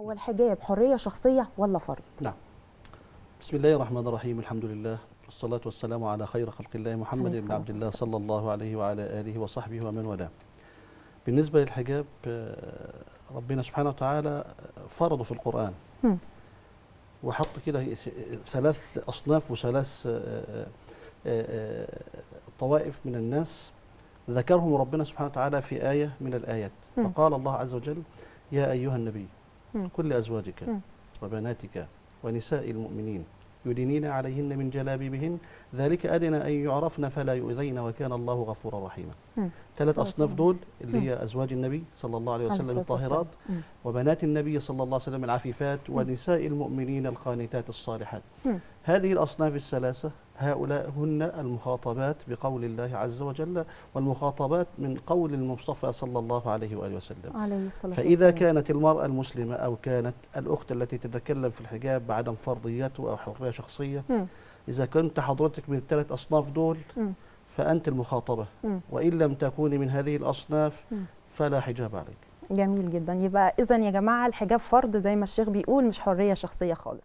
هو الحجاب حرية شخصية ولا فرض؟ نعم. بسم الله الرحمن الرحيم، الحمد لله والصلاة والسلام على خير خلق الله محمد بن عبد الله صلى الله عليه وعلى آله وصحبه ومن والاه. بالنسبة للحجاب ربنا سبحانه وتعالى فرضه في القرآن وحط كده 3 أصناف و3 طوائف من الناس ذكرهم ربنا سبحانه وتعالى في آية من الآيات. فقال الله عز وجل: يا أيها النبي كل أزواجك وبناتك ونساء المؤمنين يدنين عليهن من جلابيبهن ذلك أدنى أن يعرفن فلا يؤذين وكان الله غفورا رحيما. 3 أصناف دول اللي هي أزواج النبي صلى الله عليه وسلم الطاهرات، وبنات النبي صلى الله عليه وسلم العفيفات، ونساء المؤمنين القانتات الصالحات. هذه الأصناف ال3 هؤلاء هن المخاطبات بقول الله عز وجل، والمخاطبات من قول المصطفى صلى الله عليه وآله وسلم. فإذا كانت المرأة المسلمة أو كانت الأخت التي تتكلم في الحجاب بعدم فرضيته أو حرية شخصية، إذا كنت حضرتك من ال3 أصناف دول فأنت المخاطبة، وإن لم تكوني من هذه الأصناف فلا حجاب عليك. جميل جدا. يبقى إذن يا جماعة الحجاب فرض زي ما الشيخ بيقول، مش حرية شخصية خالص.